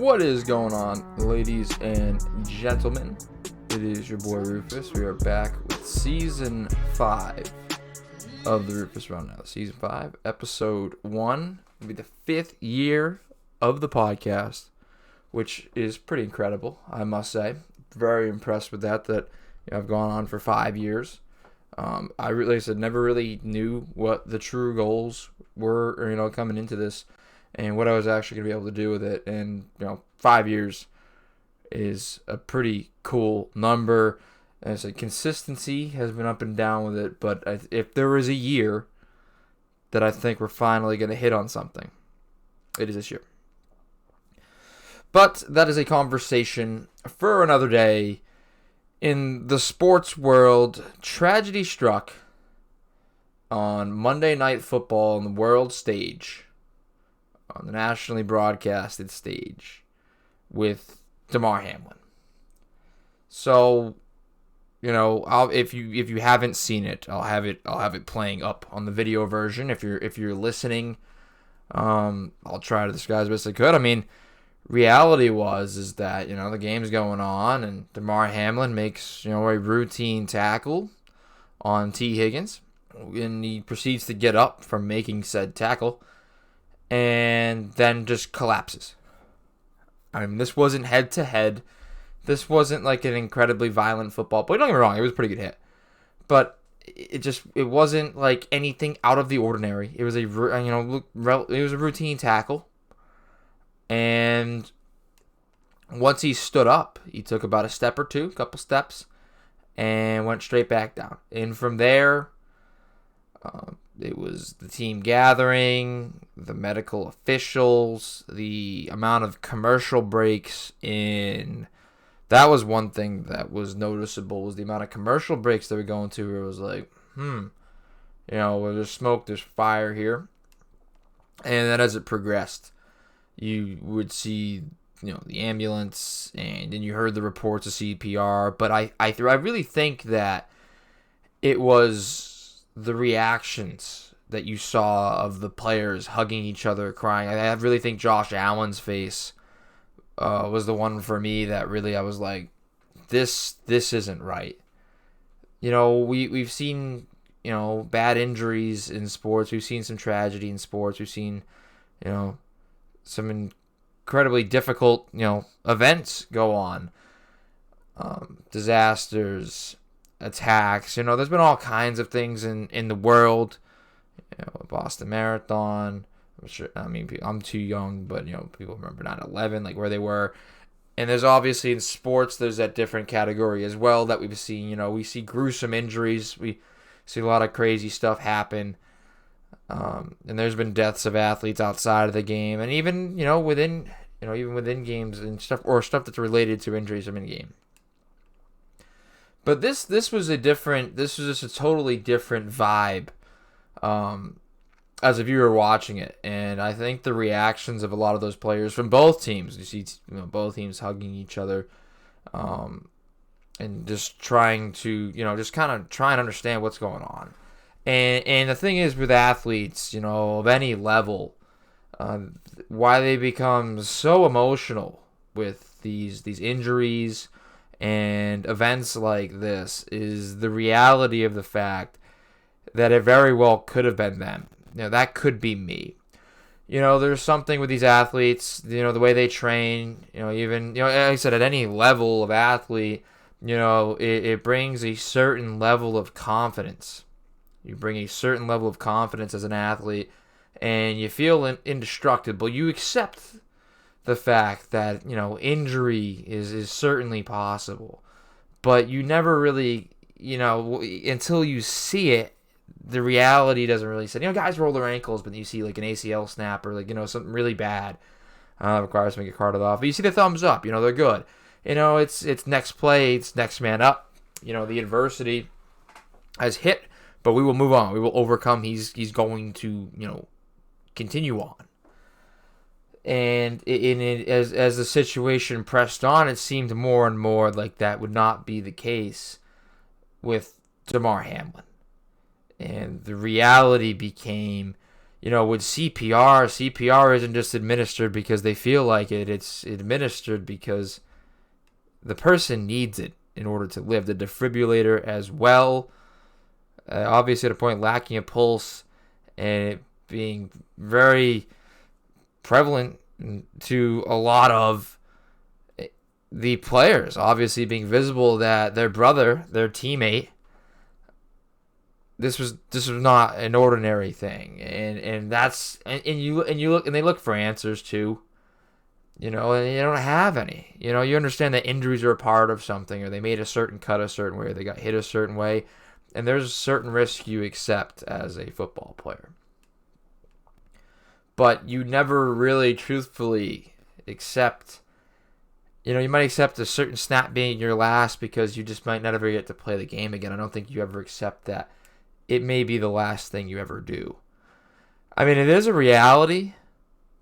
What is going on, ladies and gentlemen? It is your boy Rufus. We are back with Season 5 of the Rufus Rundown. Season 5, Episode 1. It'll be the 5th year of the podcast, which is pretty incredible, I must say. Very impressed with that I've gone on for 5 years. I really said never really knew what the true goals were, coming into this, and what I was actually going to be able to do with it. And 5 years is a pretty cool number. As a consistency has been up and down with it, but if there was a year that I think we're finally going to hit on something, it is this year. But that is a conversation for another day. In the sports world, tragedy struck on Monday Night Football on the world stage, on the nationally broadcasted stage, with Damar Hamlin. So, if you haven't seen it, I'll have it playing up on the video version. If you're listening, I'll try to disguise best I could. I mean, reality is that the game's going on, and Damar Hamlin makes a routine tackle on T. Higgins, and he proceeds to get up from making said tackle, and then just collapses. I mean, this wasn't head to head. This wasn't like an incredibly violent football play. Don't get me wrong, it was a pretty good hit, but it wasn't like anything out of the ordinary. It was a routine tackle. And once he stood up, he took about a couple steps, and went straight back down. And from there, it was the team gathering, the medical officials, the amount of commercial breaks in. That was one thing that was noticeable, was the amount of commercial breaks that we're going to, where it was like, where there's smoke, there's fire here. And then as it progressed, you would see, the ambulance, and then you heard the reports of CPR. But I really think that it was the reactions that you saw of the players hugging each other, crying. I really think Josh Allen's face was the one for me that really I was like, this isn't right. We've seen bad injuries in sports. We've seen some tragedy in sports. We've seen some incredibly difficult, events go on. Disasters, attacks. There's been all kinds of things in the world. Boston Marathon. I'm too young, but, people remember 9/11, like where they were. And there's obviously in sports, there's that different category as well that we've seen. We see gruesome injuries. We see a lot of crazy stuff happen. And there's been deaths of athletes outside of the game, and even within games and stuff, or stuff that's related to injuries in game. But this was just a totally different vibe, as if you were watching it. And I think the reactions of a lot of those players from both teams, you see both teams hugging each other, and just trying to try and understand what's going on. And the thing is with athletes, of any level, why they become so emotional with these injuries and events like this is the reality of the fact that it very well could have been them. That could be me. There's something with these athletes, the way they train, even, like I said, at any level of athlete, it brings a certain level of confidence. You bring a certain level of confidence as an athlete, and you feel indestructible. You accept the fact that, injury is certainly possible. But you never really, until you see it, the reality doesn't really set. Guys roll their ankles, but you see like an ACL snap or something really bad. Requires them to get carted off. But you see the thumbs up, they're good. It's next play, it's next man up. The adversity has hit. But we will move on. We will overcome. He's going to, continue on. And as the situation pressed on, it seemed more and more like that would not be the case with Damar Hamlin. And the reality became, with CPR isn't just administered because they feel like it. It's administered because the person needs it in order to live. The defibrillator as well, obviously at a point lacking a pulse and it being very prevalent to a lot of the players, obviously being visible that their brother, their teammate, this was not an ordinary thing, and that's and you look and they look for answers too, and you don't have any. You understand that injuries are a part of something, or they made a certain cut a certain way, or they got hit a certain way, and there's a certain risk you accept as a football player, but you never really truthfully accept. You might accept a certain snap being your last because you just might not ever get to play the game again. I don't think you ever accept that it may be the last thing you ever do. I mean, it is a reality,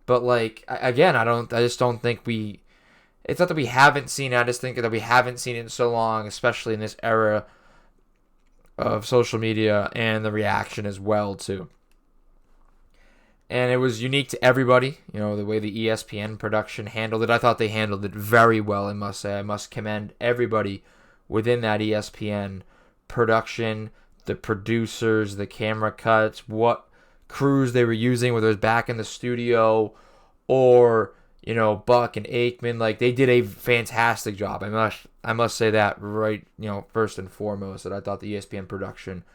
but again, I just don't think it's not that we haven't seen it. I just think that we haven't seen it in so long, especially in this era of social media and the reaction as well too. And it was unique to everybody, the way the ESPN production handled it. I thought they handled it very well, I must say. I must commend everybody within that ESPN production, the producers, the camera cuts, what crews they were using, whether it was back in the studio or, Buck and Aikman. They did a fantastic job. I must say that right, first and foremost, that I thought the ESPN production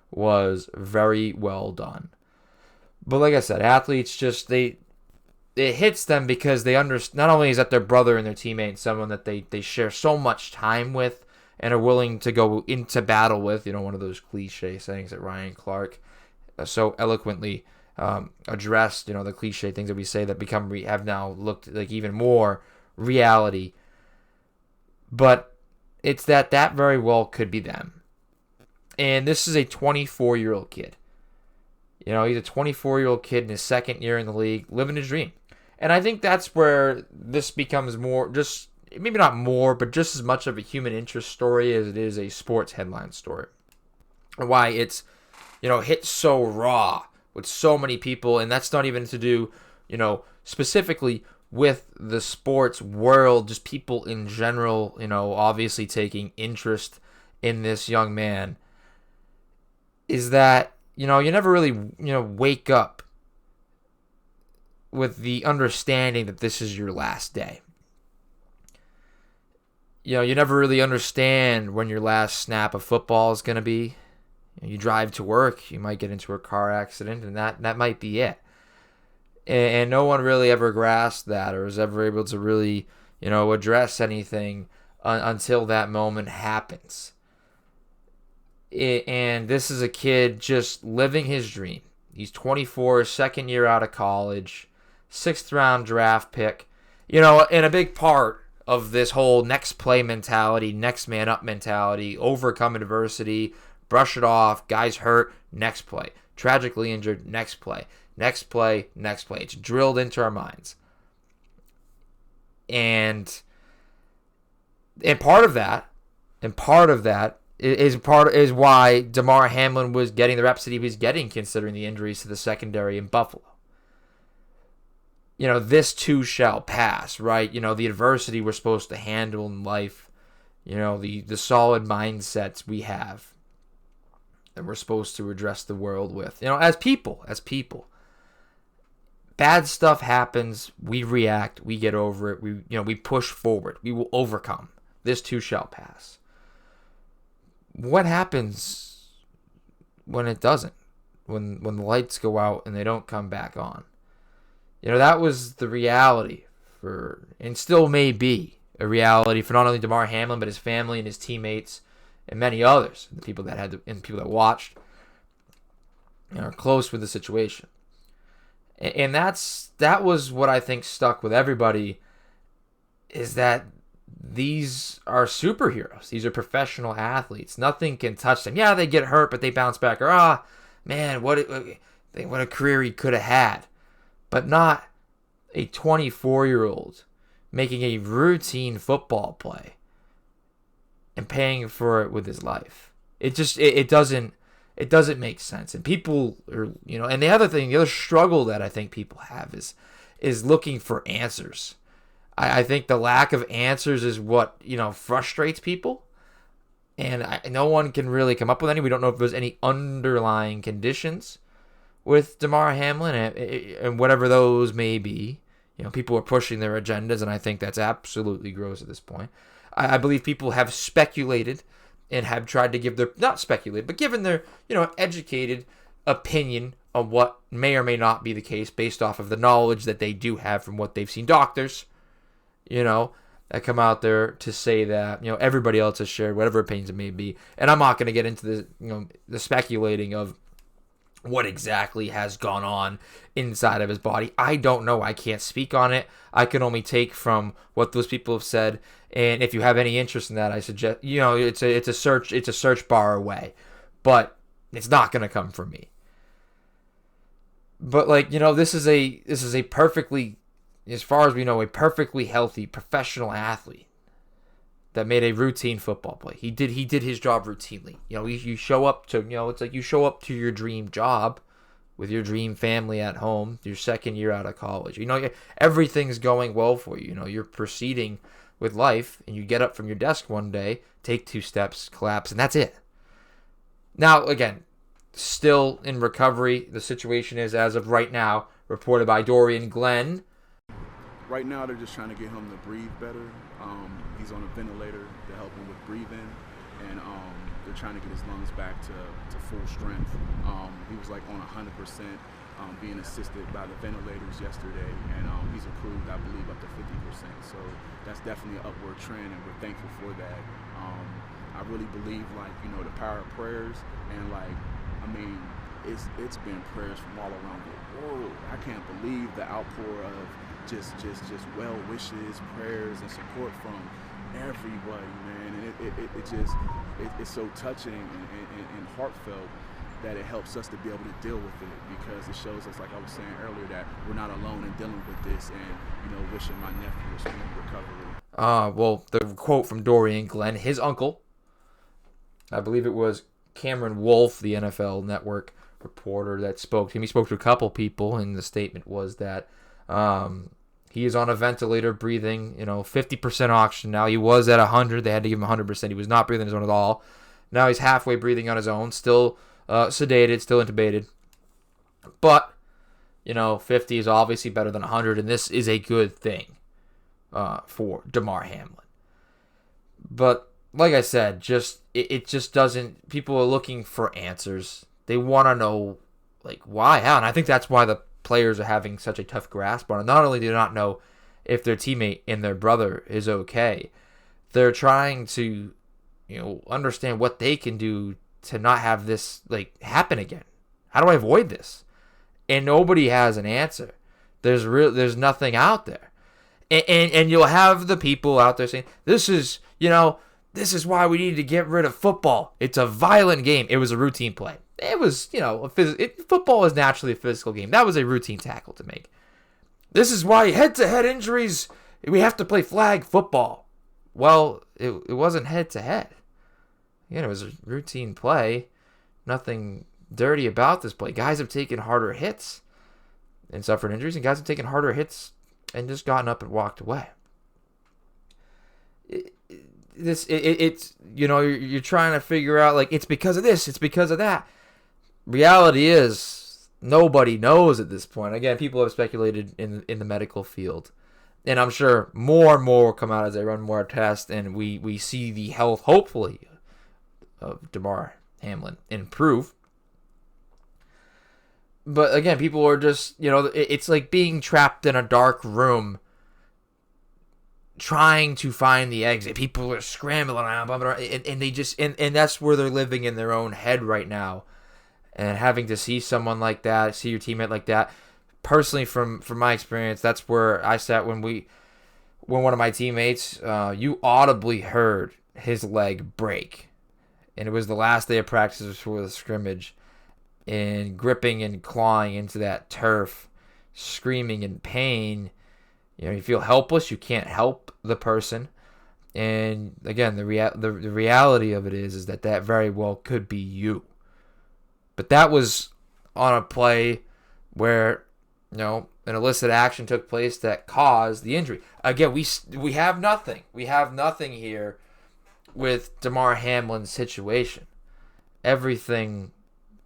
was very well done. But like I said, athletes just, it hits them because they understand, not only is that their brother and their teammate and someone that they share so much time with and are willing to go into battle with, one of those cliche sayings that Ryan Clark so eloquently addressed, the cliche things that we say that have now looked like even more reality. But it's that very well could be them. And this is a 24-year-old kid. He's a 24-year-old kid in his second year in the league, living his dream. And I think that's where this becomes more, just maybe not more, but just as much of a human interest story as it is a sports headline story. And why it's, hit so raw with so many people. And that's not even to do, specifically with the sports world, just people in general, obviously taking interest in this young man, is that, you never really, wake up with the understanding that this is your last day. You never really understand when your last snap of football is going to be. You drive to work, you might get into a car accident, and that might be it. And no one really ever grasped that or is ever able to really, address anything until that moment happens. And this is a kid just living his dream. He's 24, second year out of college, 6th round draft pick. And a big part of this whole next play mentality, next man up mentality, overcome adversity, brush it off, guys hurt, next play. Tragically injured, next play. Next play, next play. It's drilled into our minds. And part of that is why Damar Hamlin was getting the reps that he was getting, considering the injuries to the secondary in Buffalo. This too shall pass, right? The adversity we're supposed to handle in life, the solid mindsets we have that we're supposed to address the world with, as people. Bad stuff happens, we react, we get over it, we push forward, we will overcome. This too shall pass. What happens when it doesn't? When the lights go out and they don't come back on? That was the reality and still may be a reality for not only Damar Hamlin, but his family and his teammates and many others, the people that people that watched are close with the situation. And that was what I think stuck with everybody, is that these are superheroes. These are professional athletes. Nothing can touch them. Yeah, they get hurt, but they bounce back. Or, man, what a career he could have had. But not a 24-year-old making a routine football play and paying for it with his life. It doesn't It doesn't make sense. And people are, and the other struggle that I think people have is looking for answers. I think the lack of answers is what, frustrates people. And no one can really come up with any. We don't know if there's any underlying conditions with Damar Hamlin and whatever those may be. People are pushing their agendas, and I think that's absolutely gross at this point. I believe people have speculated and have tried to give not speculated, but given their, educated opinion on what may or may not be the case based off of the knowledge that they do have from what they've seen doctors, that come out there to say that, everybody else has shared whatever opinions it may be. And I'm not going to get into the speculating of what exactly has gone on inside of his body. I don't know. I can't speak on it. I can only take from what those people have said. And if you have any interest in that, I suggest, it's a search bar away, but it's not going to come from me. But this is a perfectly, as far as we know, a perfectly healthy professional athlete that made a routine football play. He did his job routinely. You show up to, it's like you show up to your dream job with your dream family at home, your second year out of college. Everything's going well for you. You're proceeding with life, and you get up from your desk one day, take 2 steps, collapse, and that's it. Now, again, still in recovery. The situation is, as of right now, reported by Dorian Glenn. Right now, they're just trying to get him to breathe better. He's on a ventilator to help him with breathing, and they're trying to get his lungs back to full strength. He was on 100%, being assisted by the ventilators yesterday, and he's improved, I believe, up to 50%. So that's definitely an upward trend, and we're thankful for that. I really believe, the power of prayers, and it's been prayers from all around the world. I can't believe the outpour of just well wishes, prayers, and support from everybody, man. And it's so touching and heartfelt that it helps us to be able to deal with it, because it shows us, like I was saying earlier, that we're not alone in dealing with this, and wishing my nephew a speedy recovery. Well, the quote from Dorian Glenn, his uncle, I believe it was Cameron Wolfe, the NFL Network reporter that spoke to him. He spoke to a couple people, and the statement was that he is on a ventilator breathing, 50% oxygen now. He was at 100. They had to give him 100%. He was not breathing his own at all. Now he's halfway breathing on his own, still sedated, still intubated. But, 50 is obviously better than 100, and this is a good thing for Damar Hamlin. But, like I said, it just doesn't, people are looking for answers. They want to know, why, how, and I think that's why the players are having such a tough grasp on it. Not only do they not know if their teammate and their brother is okay, they're trying to, understand what they can do to not have this happen again. How do I avoid this? And nobody has an answer. There's nothing out there, and you'll have the people out there saying, this is why we need to get rid of football. It's a violent game. It was a routine play. It was, football is naturally a physical game. That was a routine tackle to make. This is why head-to-head injuries, we have to play flag football. Well, it wasn't head-to-head. Again, it was a routine play. Nothing dirty about this play. Guys have taken harder hits and suffered injuries, and guys have taken harder hits and just gotten up and walked away. It's you're trying to figure out, it's because of this, it's because of that. Reality is, nobody knows at this point. Again, people have speculated in the medical field. And I'm sure more and more will come out as they run more tests, and we see the health, hopefully, of Damar Hamlin improve. But again, people are just, it's like being trapped in a dark room trying to find the exit. People are scrambling around, and they just, and that's where they're living in their own head right now. And having to see someone like that, see your teammate like that, personally, from my experience, that's where I sat when one of my teammates, you audibly heard his leg break. And it was the last day of practice before the scrimmage. And gripping and clawing into that turf, screaming in pain. You feel helpless. You can't help the person. And again, the reality of it is that very well could be you. But that was on a play where, an illicit action took place that caused the injury. Again, we have nothing. We have nothing here with Damar Hamlin's situation. Everything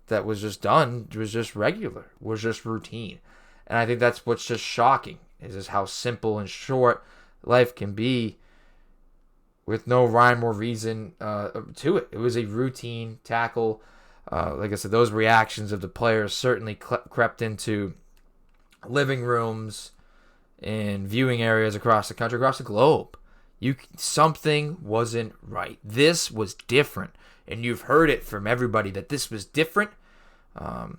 that was just done was just regular, was just routine. And I think that's what's just shocking, is just how simple and short life can be with no rhyme or reason to it. It was a routine tackle. Like I said, those reactions of the players certainly crept into living rooms and viewing areas across the country, across the globe. Something wasn't right. This was different. And you've heard it from everybody that this was different. And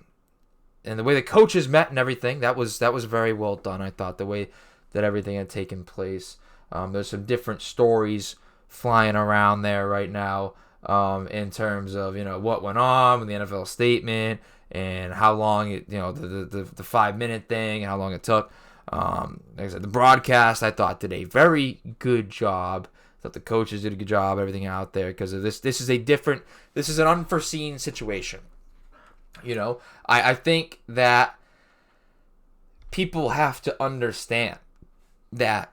the way the coaches met and everything, that was very well done, I thought, the way that everything had taken place. There's some different stories flying around there right now in terms of, what went on with the NFL statement and how long it, the 5-minute thing and how long it took. Like I said, the broadcast, I thought, did a very good job. I thought the coaches did a good job, everything out there, because of this. This is an unforeseen situation. I think that people have to understand that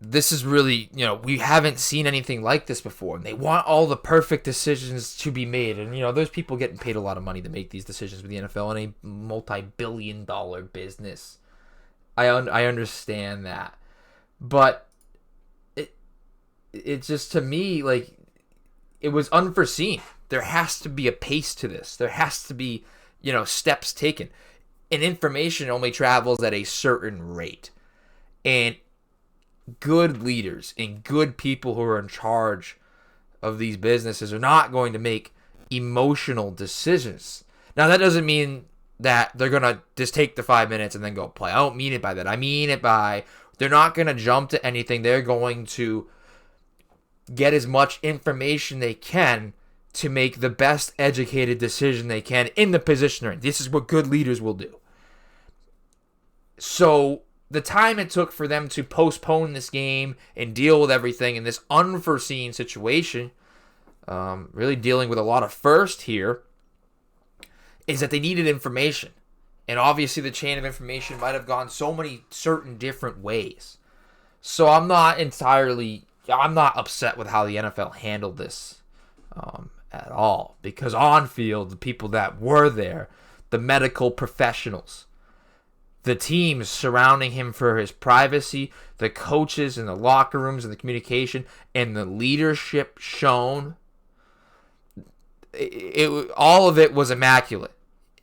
this is really, we haven't seen anything like this before. And they want all the perfect decisions to be made. And, those people getting paid a lot of money to make these decisions with the NFL in a multi-billion-dollar business. I understand that. But it just, to me, like, it was unforeseen. There has to be a pace to this. There has to be, steps taken. And information only travels at a certain rate. And good leaders and good people who are in charge of these businesses are not going to make emotional decisions. Now, that doesn't mean that they're going to just take the 5 minutes and then go play. I don't mean it by that. I mean it by they're not going to jump to anything. They're going to get as much information they can to make the best educated decision they can in the position they're in. This is what good leaders will do. So the time it took for them to postpone this game and deal with everything in this unforeseen situation, really dealing with a lot of first here, is that they needed information. And obviously the chain of information might have gone so many certain different ways. So I'm not upset with how the NFL handled this at all. Because on field, the people that were there, the medical professionals, the teams surrounding him for his privacy, the coaches in the locker rooms and the communication, and the leadership shown, all of it was immaculate.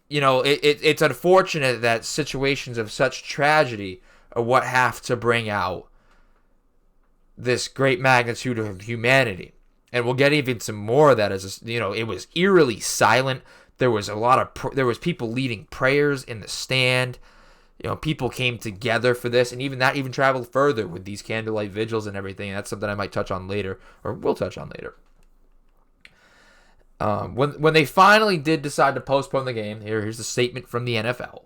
It's unfortunate that situations of such tragedy are what have to bring out this great magnitude of humanity. And we'll get even some more of that as it was eerily silent. There was there was people leading prayers in the stand. People came together for this, and even that traveled further with these candlelight vigils and everything. And that's something I might touch on later, or will touch on later. When they finally did decide to postpone the game, here's the statement from the NFL.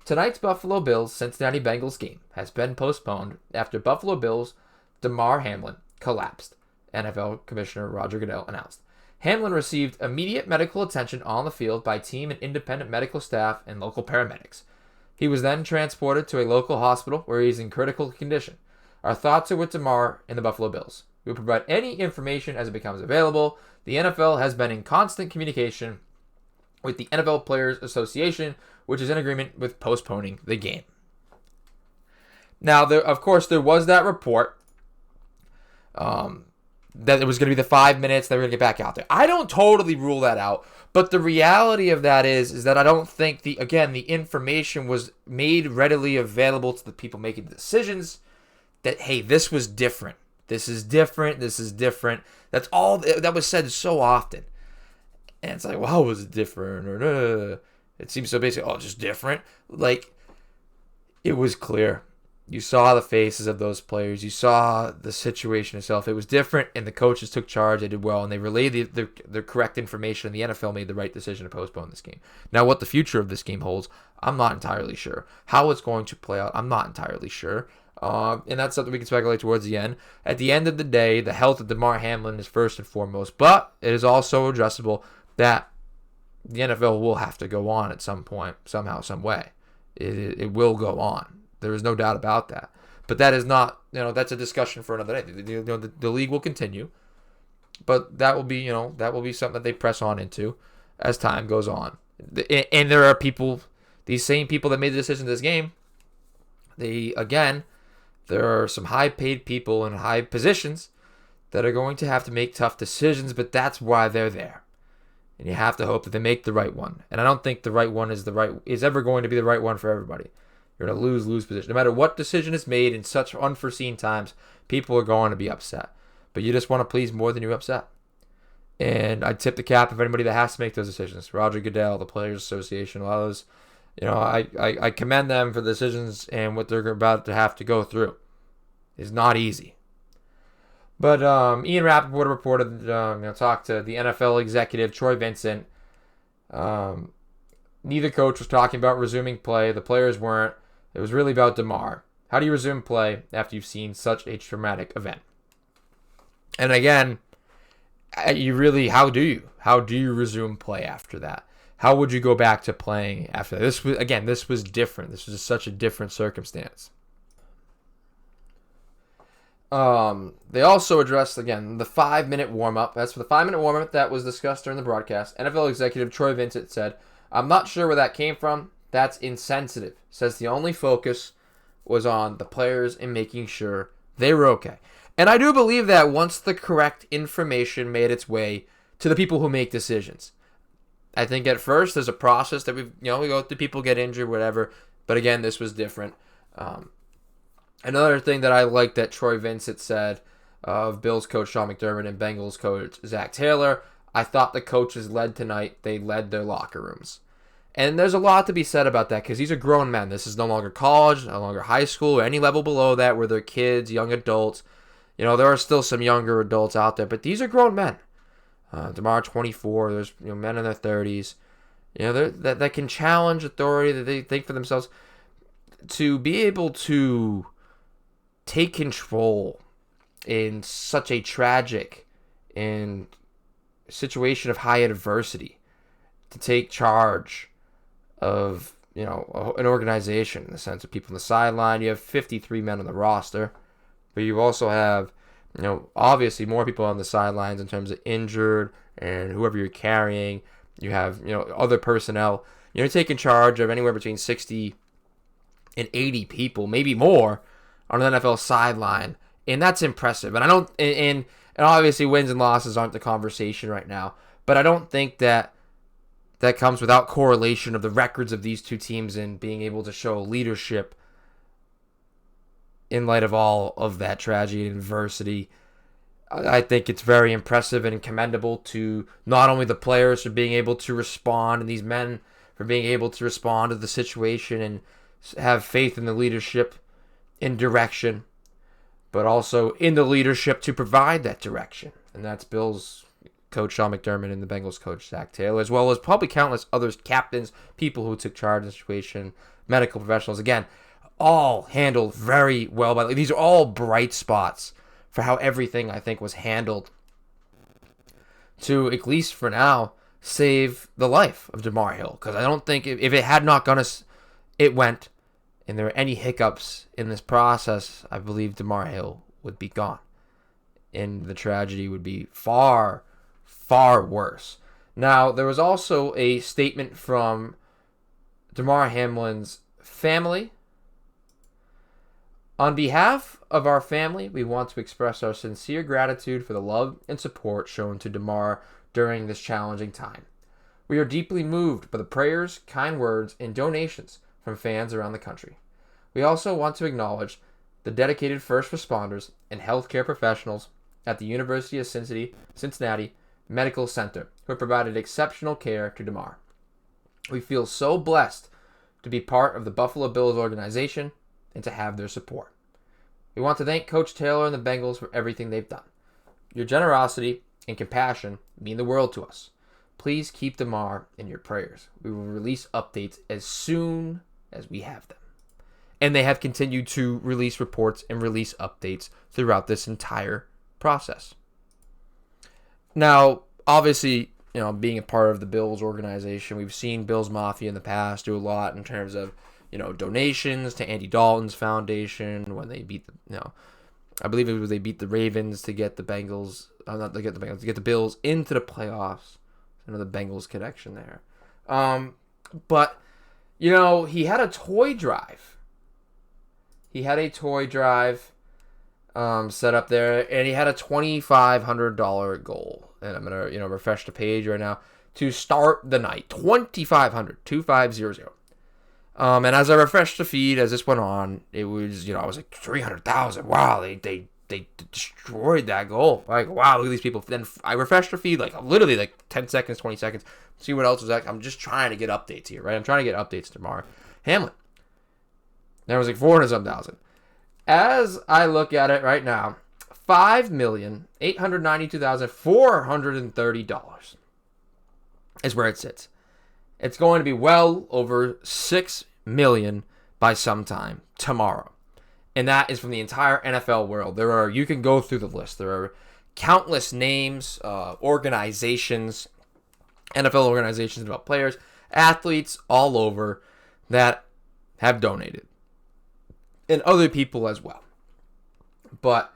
Tonight's Buffalo Bills-Cincinnati Bengals game has been postponed after Buffalo Bills' Damar Hamlin collapsed, NFL Commissioner Roger Goodell announced. Hamlin received immediate medical attention on the field by team and independent medical staff and local paramedics. He was then transported to a local hospital where he is in critical condition. Our thoughts are with Damar and the Buffalo Bills. We will provide any information as it becomes available. The NFL has been in constant communication with the NFL Players Association, which is in agreement with postponing the game. Now, of course, there was that report that it was going to be the 5 minutes, they were going to get back out there. I don't totally rule that out, but the reality of that is that I don't think the information was made readily available to the people making the decisions that, hey, this was different. This is different. This is different. That's all that was said so often. And it's like, well, how was it different? Or it seems so basic. Oh, just different. Like, it was clear. You saw the faces of those players. You saw the situation itself. It was different, and the coaches took charge. They did well, and they relayed the correct information, and the NFL made the right decision to postpone this game. Now, what the future of this game holds, I'm not entirely sure. How it's going to play out, I'm not entirely sure. And that's something we can speculate towards the end. At the end of the day, the health of Damar Hamlin is first and foremost, but it is also addressable that the NFL will have to go on at some point, somehow, some way. It will go on. There is no doubt about that. But that is not, that's a discussion for another day. The league will continue, but that will be something that they press on into as time goes on. And there are people, these same people that made the decision in this game. There are some high-paid people in high positions that are going to have to make tough decisions, but that's why they're there. And you have to hope that they make the right one. And I don't think the right one is ever going to be the right one for everybody. You're in a lose-lose position. No matter what decision is made in such unforeseen times, people are going to be upset. But you just want to please more than you're upset. And I tip the cap of anybody that has to make those decisions. Roger Goodell, the Players Association, a lot of those, I commend them for the decisions and what they're about to have to go through. It's not easy. But Ian Rappaport reported, talked to the NFL executive, Troy Vincent. Neither coach was talking about resuming play. The players weren't. It was really about Damar. How do you resume play after you've seen such a traumatic event? And again, how do you? How do you resume play after that? How would you go back to playing after that? This was different. This was such a different circumstance. They also addressed, again, the 5-minute warm-up. As for the 5-minute warm-up that was discussed during the broadcast, NFL executive Troy Vincent said, "I'm not sure where that came from. That's insensitive." Says the only focus was on the players and making sure they were okay. And I do believe that once the correct information made its way to the people who make decisions. I think at first there's a process that we go through, people get injured, whatever. But again, this was different. Another thing that I like that Troy Vincent said of Bills coach Sean McDermott and Bengals coach Zach Taylor, I thought the coaches led tonight. They led their locker rooms. And there's a lot to be said about that because these are grown men. This is no longer college, no longer high school, or any level below that where they're kids, young adults. There are still some younger adults out there, but these are grown men. Damar 24, there's men in their 30s. That can challenge authority, that they think for themselves. To be able to take control in such a tragic and situation of high adversity, to take charge of an organization in the sense of people on the sideline. You have 53 men on the roster, but you also have obviously more people on the sidelines in terms of injured and whoever you're carrying. You have other personnel. You're taking charge of anywhere between 60 and 80 people, maybe more, on an NFL sideline, and that's impressive. And I don't, and obviously wins and losses aren't the conversation right now, but I don't think that comes without correlation of the records of these two teams and being able to show leadership in light of all of that tragedy and adversity. I think it's very impressive and commendable to not only the players for being able to respond and these men for being able to respond to the situation and have faith in the leadership in direction, but also in the leadership to provide that direction. And that's Bills coach Sean McDermott and the Bengals coach Zach Taylor, as well as probably countless others, captains, people who took charge of the situation, medical professionals. Again, all handled very well. These are all bright spots for how everything, I think, was handled to, at least for now, save the life of Damar Hill. Because I don't think if it had not gone as it went, and there were any hiccups in this process, I believe Damar Hill would be gone. And the tragedy would be far, far worse. Now, there was also a statement from Damar Hamlin's family. "On behalf of our family, we want to express our sincere gratitude for the love and support shown to Damar during this challenging time. We are deeply moved by the prayers, kind words, and donations from fans around the country. We also want to acknowledge the dedicated first responders and healthcare professionals at the University of Cincinnati Medical Center who have provided exceptional care to Damar. We feel so blessed to be part of the Buffalo Bills organization and to have their support. We want to thank Coach Taylor and the Bengals for everything they've done. Your generosity and compassion mean the world to us. Please keep Damar in your prayers. We will release updates as soon as we have them." And they have continued to release reports and release updates throughout this entire process. Now, obviously, being a part of the Bills organization. We've seen Bills Mafia in the past do a lot in terms of, donations to Andy Dalton's foundation when they beat I believe it was they beat the Ravens to get the Bengals, not to get the Bengals, to get the Bills into the playoffs. The Bengals connection there. But, he had a toy drive. Set up there, and he had a $2,500 goal. And I'm going to, refresh the page right now to start the night. 2,500. And as I refreshed the feed, as this went on, it was, I was like, 300,000. Wow, they destroyed that goal. Like, wow, look at these people. Then I refreshed the feed, literally 10 seconds, 20 seconds. See what else was that. I'm just trying to get updates here, right? I'm trying to get updates to Damar Hamlin. There was 400,000. As I look at it right now, $5,892,430 is where it sits. It's going to be well over $6 million by sometime tomorrow. And that is from the entire NFL world. You can go through the list. There are countless names, organizations, NFL organizations about players, athletes all over that have donated. And other people as well. But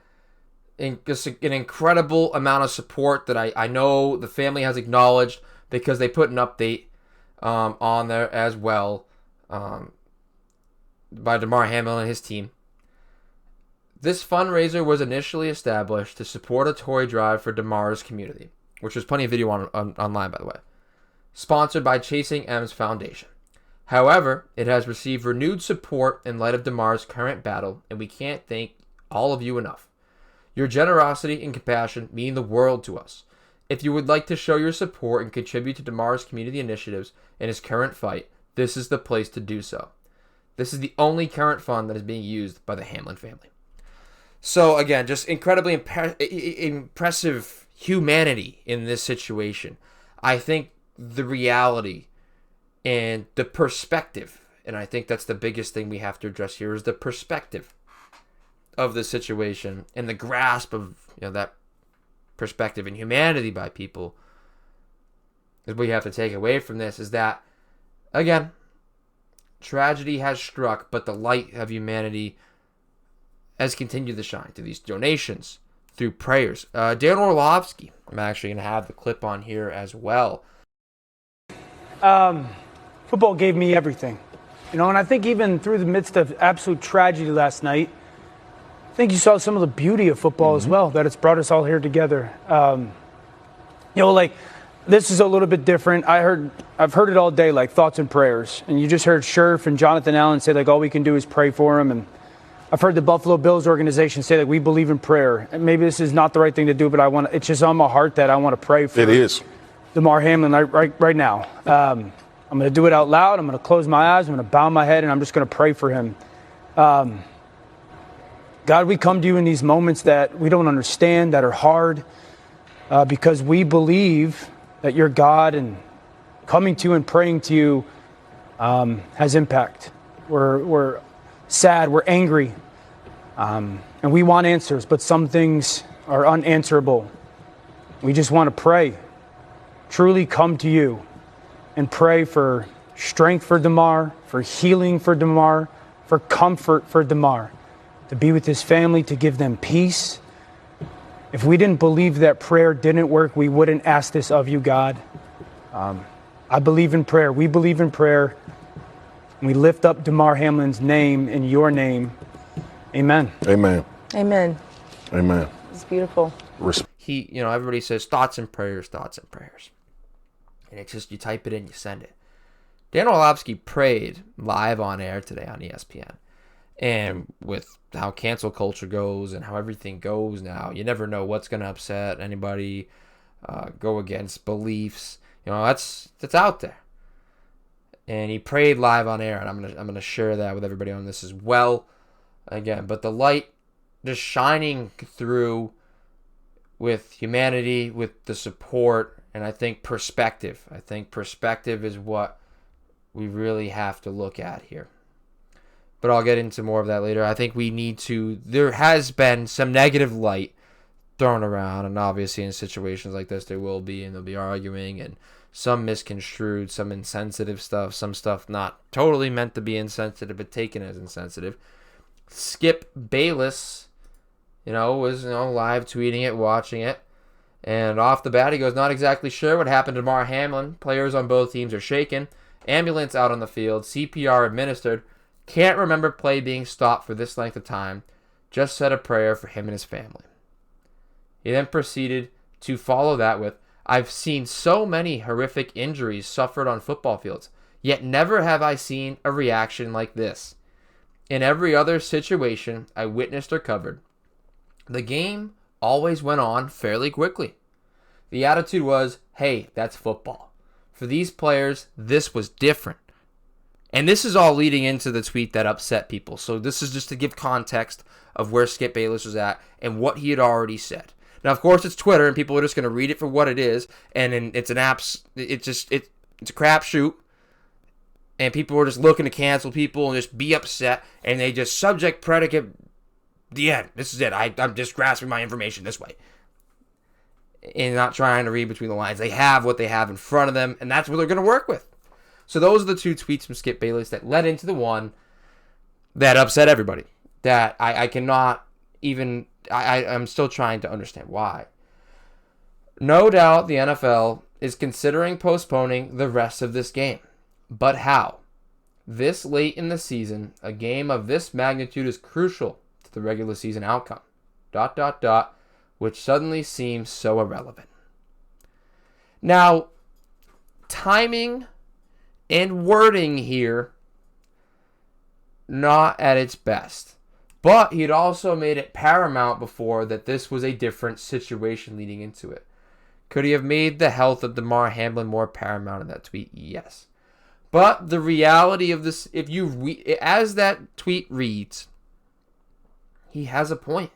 just an incredible amount of support that I know the family has acknowledged because they put an update on there as well by Damar Hamlin and his team. This fundraiser was initially established to support a toy drive for Damar's community, which there's plenty of video online, by the way, sponsored by Chasing M's Foundation. However, it has received renewed support in light of Damar's current battle, and we can't thank all of you enough. Your generosity and compassion mean the world to us. If you would like to show your support and contribute to Damar's community initiatives in his current fight, this is the place to do so. This is the only current fund that is being used by the Hamlin family. So again, just incredibly impressive humanity in this situation. I think the reality and the perspective, and I think that's the biggest thing we have to address here, is the perspective of the situation and the grasp of that perspective and humanity by people is what you have to take away from this, is that, again, tragedy has struck, but the light of humanity has continued to shine through these donations, through prayers. Dan Orlovsky, I'm actually going to have the clip on here as well. Football gave me everything, and I think even through the midst of absolute tragedy last night, I think you saw some of the beauty of football as well, that it's brought us all here together. This is a little bit different. I've heard it all day, thoughts and prayers, and you just heard Scherf and Jonathan Allen say all we can do is pray for him, and I've heard the Buffalo Bills organization say that we believe in prayer. And maybe this is not the right thing to do, but it's just on my heart that I want to pray for. It is. Damar Hamlin right now. I'm going to do it out loud. I'm going to close my eyes. I'm going to bow my head, and I'm just going to pray for him. God, we come to you in these moments that we don't understand, that are hard, because we believe that you're God, and coming to you and praying to you has impact. We're sad. We're angry. And we want answers, but some things are unanswerable. We just want to pray. Truly come to you and pray for strength for Damar, for healing for Damar, for comfort for Damar, to be with his family, to give them peace. If we didn't believe that prayer didn't work, we wouldn't ask this of you, God. I believe in prayer. We believe in prayer. We lift up Damar Hamlin's name in your name. Amen. Amen. Amen. Amen. It's beautiful. Everybody says thoughts and prayers. And it's just, you type it in, you send it. Dan Orlovsky prayed live on air today on ESPN. And with how cancel culture goes and how everything goes now, you never know what's going to upset anybody, go against beliefs. That's out there. And he prayed live on air, and I'm gonna share that with everybody on this as well. Again, but the light just shining through with humanity, with the support, and I think perspective. I think perspective is what we really have to look at here. But I'll get into more of that later. I think we need to. There has been some negative light thrown around, and obviously in situations like this there will be, and they'll be arguing, and some misconstrued, some insensitive stuff, some stuff not totally meant to be insensitive but taken as insensitive. Skip Bayless, was live tweeting it, watching it, and off the bat he goes, not exactly sure what happened to Damar Hamlin. Players on both teams are shaken. Ambulance out on the field. CPR administered. Can't remember play being stopped for this length of time. Just said a prayer for him and his family. He then proceeded to follow that with, I've seen so many horrific injuries suffered on football fields, yet never have I seen a reaction like this. In every other situation I witnessed or covered, the game always went on fairly quickly. The attitude was, hey, that's football. For these players, this was different. And this is all leading into the tweet that upset people. So this is just to give context of where Skip Bayless was at and what he had already said. Now, of course, it's Twitter, and people are just going to read it for what it is, and it's an it's a crapshoot, and people are just looking to cancel people and just be upset, and they just subject, predicate, the end. This is it. I'm just grasping my information this way, and not trying to read between the lines. They have what they have in front of them, and that's what they're going to work with. So those are the two tweets from Skip Bayless that led into the one that upset everybody. That I cannot even... I'm still trying to understand why. No doubt the NFL is considering postponing the rest of this game. But how? This late in the season, a game of this magnitude is crucial to the regular season outcome. ... which suddenly seems so irrelevant. Now, timing and wording here, not at its best. But he'd also made it paramount before that this was a different situation leading into it. Could he have made the health of Damar Hamlin more paramount in that tweet? Yes. But the reality of this, as that tweet reads, he has a point.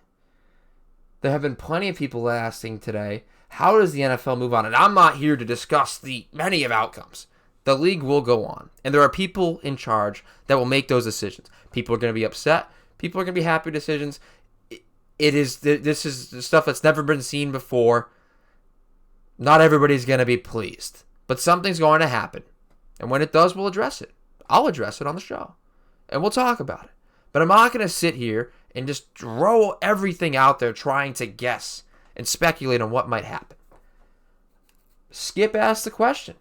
There have been plenty of people asking today, how does the NFL move on? And I'm not here to discuss the many of outcomes. The league will go on. And there are people in charge that will make those decisions. People are going to be upset. People are going to be happy with decisions. This is the stuff that's never been seen before. Not everybody's going to be pleased. But something's going to happen. And when it does, we'll address it. I'll address it on the show. And we'll talk about it. But I'm not going to sit here and just throw everything out there trying to guess and speculate on what might happen. Skip asked the question.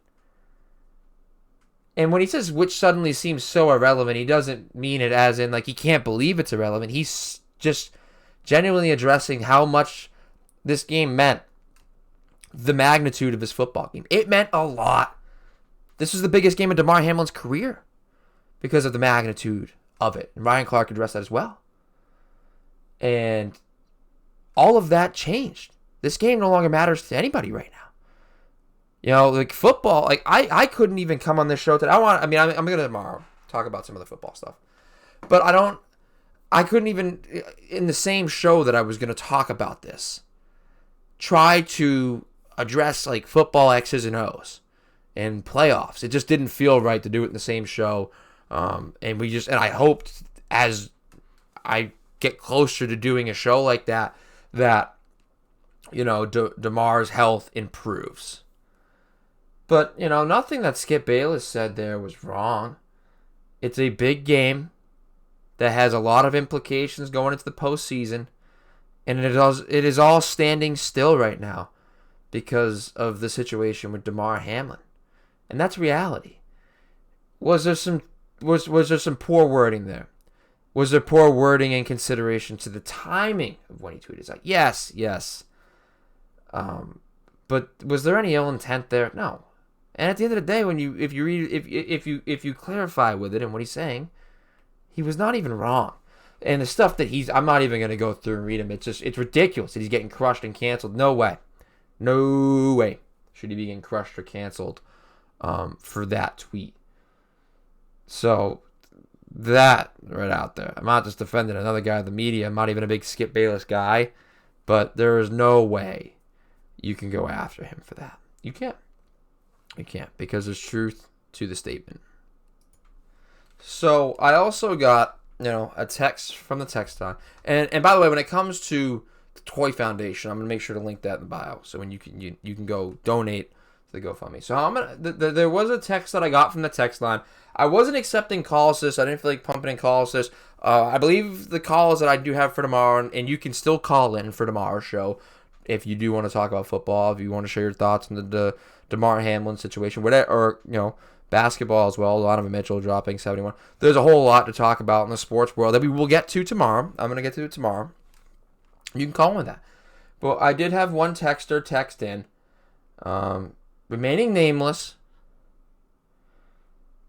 And when he says which suddenly seems so irrelevant, he doesn't mean it as in like he can't believe it's irrelevant. He's just genuinely addressing how much this game meant. The magnitude of his football game. It meant a lot. This was the biggest game of Damar Hamlin's career because of the magnitude of it. And Ryan Clark addressed that as well. And all of that changed. This game no longer matters to anybody right now. Like football, like I couldn't even come on this show today. I'm going to tomorrow talk about some of the football stuff. But I couldn't even, in the same show that I was going to talk about this, try to address like football X's and O's and playoffs. It just didn't feel right to do it in the same show. And I hoped as I get closer to doing a show like that, Damar's health improves. But, nothing that Skip Bayless said there was wrong. It's a big game that has a lot of implications going into the postseason. And it is all standing still right now because of the situation with Damar Hamlin. And that's reality. Was there some poor wording there? Was there poor wording in consideration to the timing of when he tweeted? Like, yes. But was there any ill intent there? No. And at the end of the day, if you clarify with it and what he's saying, he was not even wrong. And the stuff that I'm not even going to go through and read him. It's ridiculous that he's getting crushed and canceled. No way should he be getting crushed or canceled for that tweet. So that right out there. I'm not just defending another guy in the media. I'm not even a big Skip Bayless guy, but there is no way you can go after him for that. You can't. You can't, because there's truth to the statement. So I also got, a text from the text line. And by the way, when it comes to Toy Foundation. I'm gonna make sure to link that in the bio, so when you can go donate to the GoFundMe. So I'm gonna. There was a text that I got from the text line. I wasn't accepting calls this. I didn't feel like pumping in calls this. I believe the calls that I do have for tomorrow, and you can still call in for tomorrow's show if you do want to talk about football, if you want to share your thoughts on the Damar Hamlin situation, whatever, or basketball as well. Donovan Mitchell dropping 71. There's a whole lot to talk about in the sports world that we will get to tomorrow. I'm gonna get to it tomorrow. You can call in that. But I did have one texter text in, remaining nameless.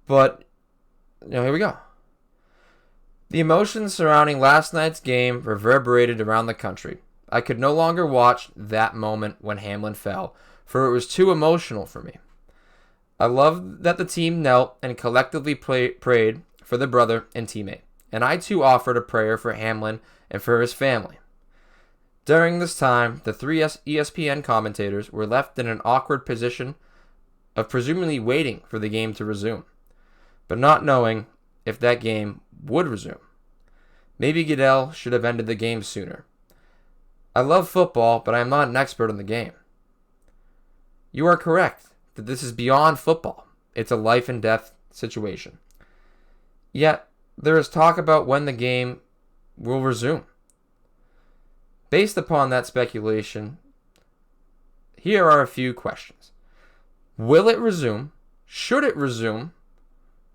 But here we go. The emotions surrounding last night's game reverberated around the country. I could no longer watch that moment when Hamlin fell, for it was too emotional for me. I love that the team knelt and collectively prayed for the brother and teammate, and I too offered a prayer for Hamlin and for his family. During this time, the three ESPN commentators were left in an awkward position of presumably waiting for the game to resume, but not knowing if that game would resume. Maybe Goodell should have ended the game sooner. I love football, but I am not an expert on the game. You are correct that this is beyond football. It's a life and death situation. Yet, there is talk about when the game will resume. Based upon that speculation, here are a few questions. Will it resume? Should it resume?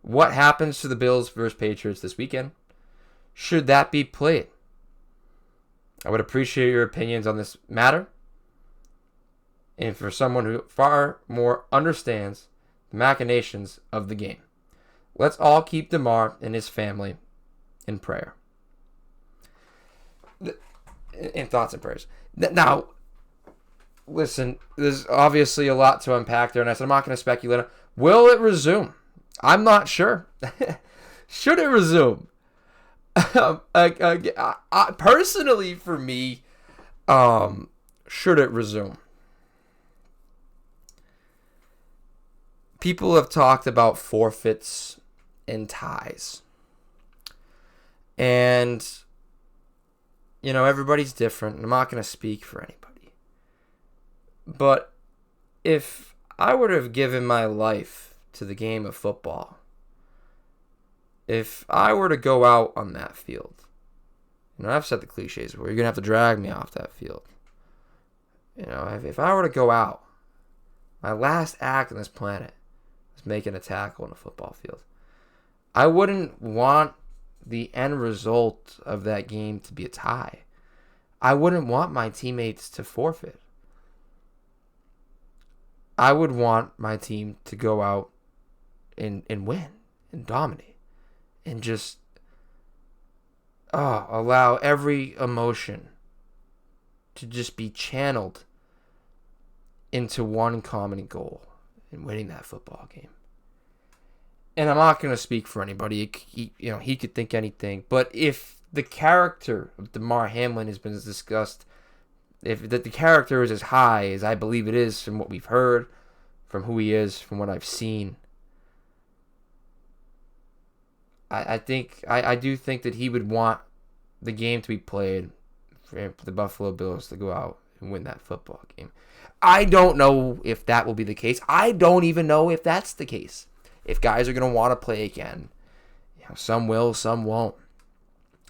What happens to the Bills versus Patriots this weekend? Should that be played? I would appreciate your opinions on this matter. And for someone who far more understands the machinations of the game. Let's all keep Damar and his family in prayer. In thoughts and prayers. Now, listen, there's obviously a lot to unpack there, and I said I'm not going to speculate. Will it resume? I'm not sure. Should it resume? Personally, for me, should it resume? People have talked about forfeits and ties. And, everybody's different. I'm not going to speak for anybody. But if I would have given my life to the game of football, if I were to go out on that field, I've said the cliches before, you're going to have to drag me off that field. If I were to go out, my last act on this planet was making a tackle on a football field. I wouldn't want the end result of that game to be a tie. I wouldn't want my teammates to forfeit. I would want my team to go out and win and dominate and just allow every emotion to just be channeled into one common goal in winning that football game. And I'm not going to speak for anybody. He could think anything. But if the character of Damar Hamlin has been discussed, if the character is as high as I believe it is from what we've heard, from who he is, from what I've seen, I do think that he would want the game to be played for the Buffalo Bills to go out and win that football game. I don't know if that will be the case. I don't even know if that's the case. If guys are going to want to play again, some will, some won't.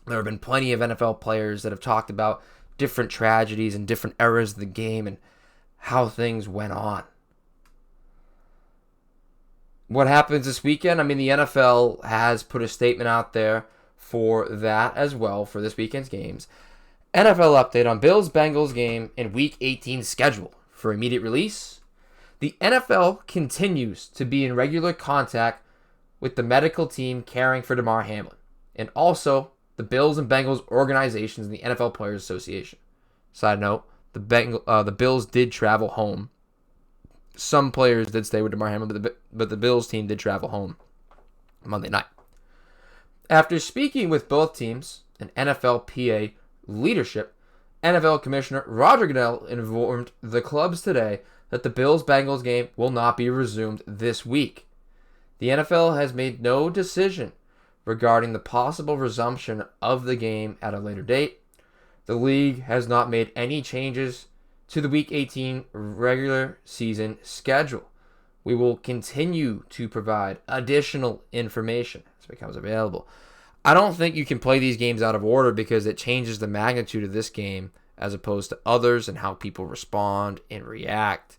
There have been plenty of NFL players that have talked about different tragedies and different eras of the game and how things went on. What happens this weekend? The NFL has put a statement out there for that as well, for this weekend's games. NFL update on Bills-Bengals game in Week 18 schedule. For immediate release, the NFL continues to be in regular contact with the medical team caring for Damar Hamlin, and also the Bills and Bengals organizations and the NFL Players Association. Side note, the Bills did travel home. Some players did stay with Damar Hamlin, but the Bills team did travel home Monday night. After speaking with both teams and NFLPA leadership, NFL Commissioner Roger Goodell informed the clubs today that the Bills-Bengals game will not be resumed this week. The NFL has made no decision regarding the possible resumption of the game at a later date. The league has not made any changes to the Week 18 regular season schedule. We will continue to provide additional information as it becomes available. I don't think you can play these games out of order because it changes the magnitude of this game as opposed to others and how people respond and react.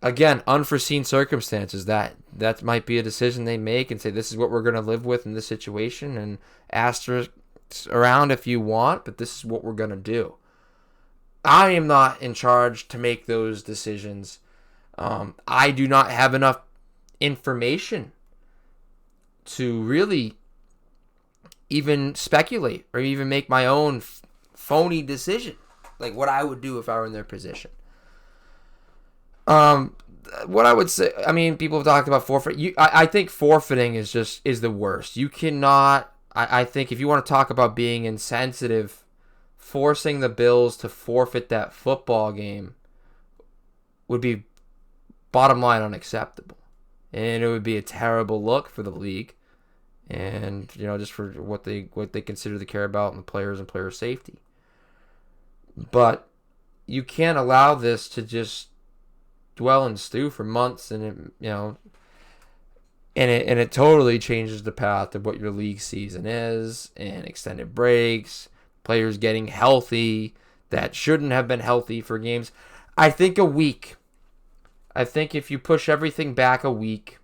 Again, unforeseen circumstances, that might be a decision they make and say, this is what we're going to live with in this situation, and asterisks around if you want, but this is what we're going to do. I am not in charge to make those decisions. I do not have enough information to really even speculate or even make my own phony decision, like what I would do if I were in their position. What I would say, I mean, people have talked about forfeit. I think forfeiting is the worst. You cannot, I think if you want to talk about being insensitive, forcing the Bills to forfeit that football game would be bottom line unacceptable. And it would be a terrible look for the league. And, just for what they consider to care about in the players and player safety. But you can't allow this to just dwell and stew for months, and it totally changes the path of what your league season is, and extended breaks, players getting healthy that shouldn't have been healthy for games. I think a week. I think if you push everything back a week,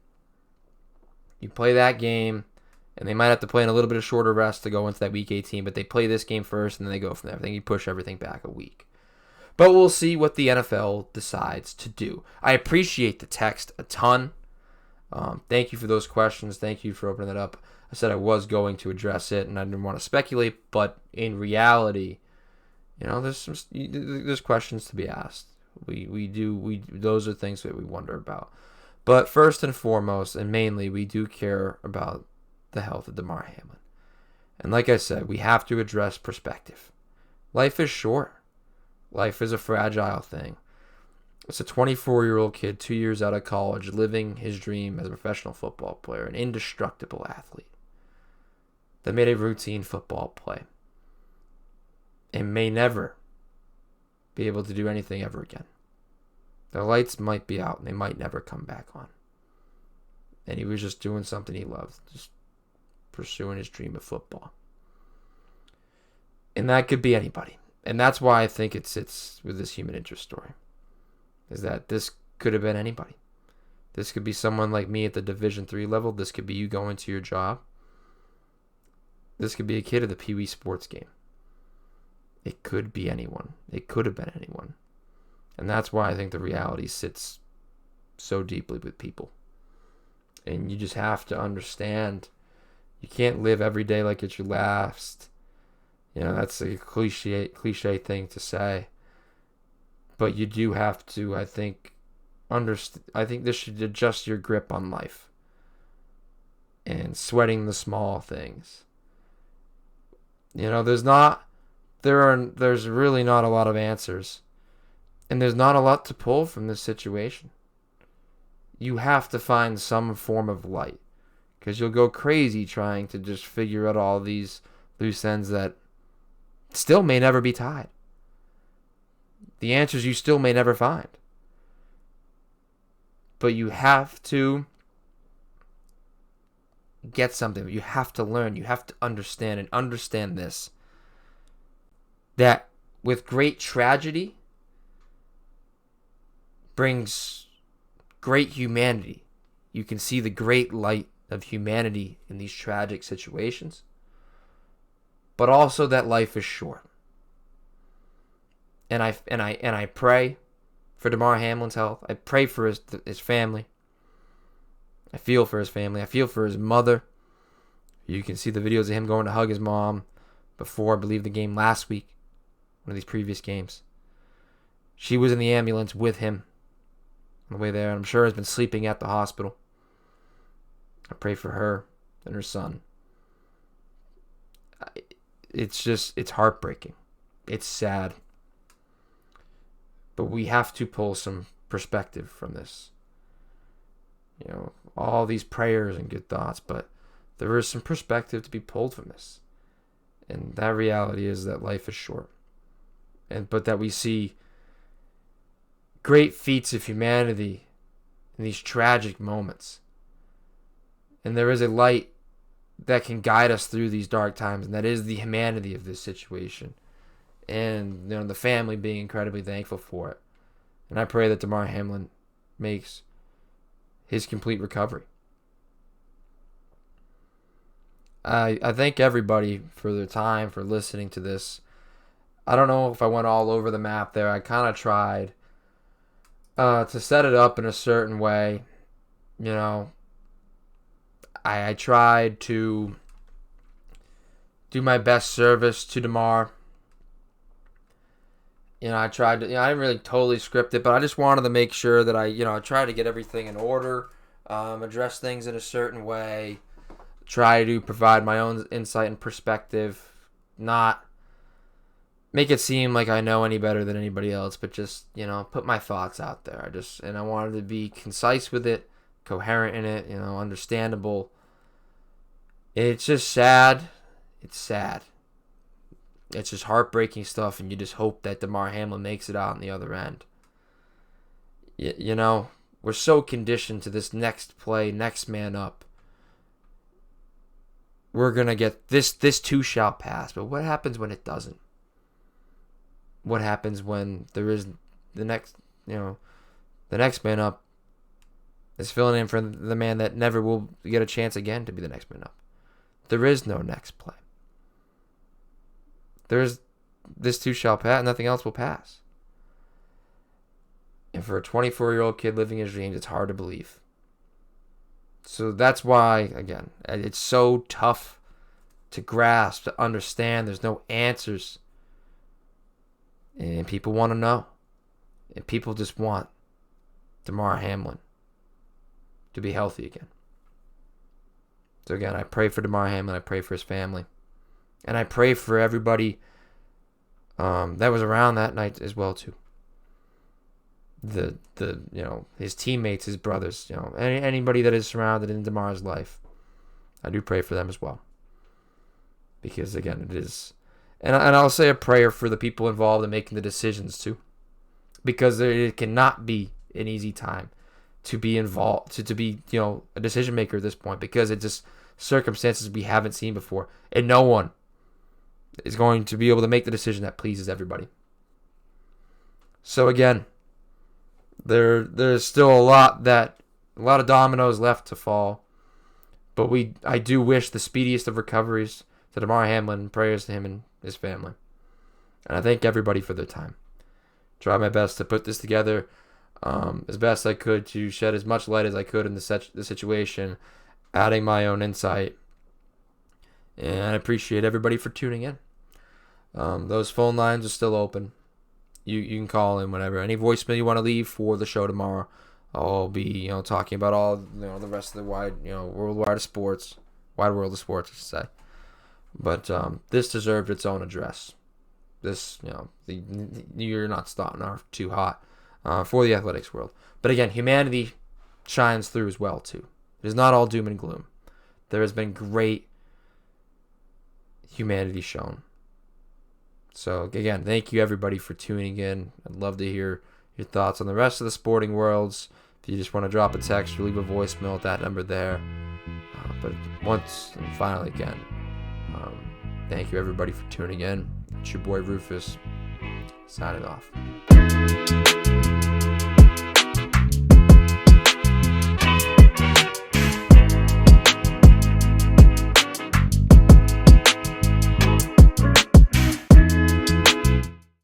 you play that game, and they might have to play in a little bit of shorter rest to go into that Week 18, but they play this game first, and then they go from there. I think you push everything back a week. But we'll see what the NFL decides to do. I appreciate the text a ton. Thank you for those questions. Thank you for opening that up. I said I was going to address it, and I didn't want to speculate, but in reality, there's questions to be asked. Those are things that we wonder about. But first and foremost, and mainly, we do care about the health of Damar Hamlin. And like I said, we have to address perspective. Life is short. Life is a fragile thing. It's a 24-year-old kid, 2 years out of college, living his dream as a professional football player, an indestructible athlete that made a routine football play and may never be able to do anything ever again. The lights might be out and they might never come back on. And he was just doing something he loved, just pursuing his dream of football. And that could be anybody. And that's why I think it sits with this human interest story, is that this could have been anybody. This could be someone like me at the Division III level. This could be you going to your job. This could be a kid at the Pee Wee sports game. It could be anyone. It could have been anyone. And that's why I think the reality sits so deeply with people. And you just have to understand, you can't live every day like it's your last. That's a cliche thing to say. But you do have to, I think this should adjust your grip on life. And sweating the small things. There's really not a lot of answers. And there's not a lot to pull from this situation. You have to find some form of light. Because you'll go crazy trying to just figure out all these loose ends that still may never be tied. The answers you still may never find. But you have to get something. You have to learn. You have to understand, and understand this. That with great tragedy brings great humanity. You can see the great light of humanity in these tragic situations. But also that life is short. And I pray for Damar Hamlin's health. I pray for his family. I feel for his family. I feel for his mother. You can see the videos of him going to hug his mom before, I believe, the game last week. One of these previous games. She was in the ambulance with him on the way there. And I'm sure has been sleeping at the hospital. I pray for her and her son. It's heartbreaking. It's sad. But we have to pull some perspective from this. All these prayers and good thoughts, but there is some perspective to be pulled from this. And that reality is that life is short. But that we see great feats of humanity in these tragic moments. And there is a light that can guide us through these dark times, and that is the humanity of this situation. And the family being incredibly thankful for it. And I pray that Damar Hamlin makes his complete recovery. I thank everybody for their time, for listening to this. I don't know if I went all over the map there. I kind of tried to set it up in a certain way. I tried to do my best service to Damar. I tried to, I didn't really totally script it, but I just wanted to make sure that I tried to get everything in order, address things in a certain way, try to provide my own insight and perspective, not make it seem like I know any better than anybody else, but just, put my thoughts out there. I wanted to be concise with it, coherent in it, understandable. It's just sad. It's sad. It's just heartbreaking stuff, and you just hope that Damar Hamlin makes it out on the other end. We're so conditioned to this next play, next man up. We're going to get this too shall pass, but what happens when it doesn't? What happens when there is the next man up is filling in for the man that never will get a chance again to be the next man up? There is no next play. There's this too shall pass, nothing else will pass. And for a 24-year-old kid living his dreams, it's hard to believe. So that's why, again, it's so tough to grasp, to understand. There's no answers. And people want to know. And people just want Damar Hamlin to be healthy again. So again, I pray for Damar Hamlin. I pray for his family. And I pray for everybody that was around that night as well too. His teammates, his brothers, anybody that is surrounded in Damar's life. I do pray for them as well. Because again, it is, and I'll say a prayer for the people involved in making the decisions too. Because it cannot be an easy time to be involved, to be a decision maker at this point, because it's just circumstances we haven't seen before, and no one is going to be able to make the decision that pleases everybody. So again, there's still a lot of dominoes left to fall, but I do wish the speediest of recoveries to Damar Hamlin, prayers to him and his family, and I thank everybody for their time. Try my best to put this together as best I could to shed as much light as I could in the situation, adding my own insight. And I appreciate everybody for tuning in. Those phone lines are still open. You can call in whenever. Any voicemail you want to leave for the show tomorrow. I'll be talking about all the rest of the wide world of sports, I should say. But this deserved its own address. This you're not starting off too hot for the athletics world. But again, humanity shines through as well too. It is not all doom and gloom. There has been great humanity shown. So again, thank you everybody for tuning in. I'd love to hear your thoughts on the rest of the sporting worlds. If you just want to drop a text or leave a voicemail at that number there. But once and finally again, thank you everybody for tuning in. It's your boy Rufus, signing off.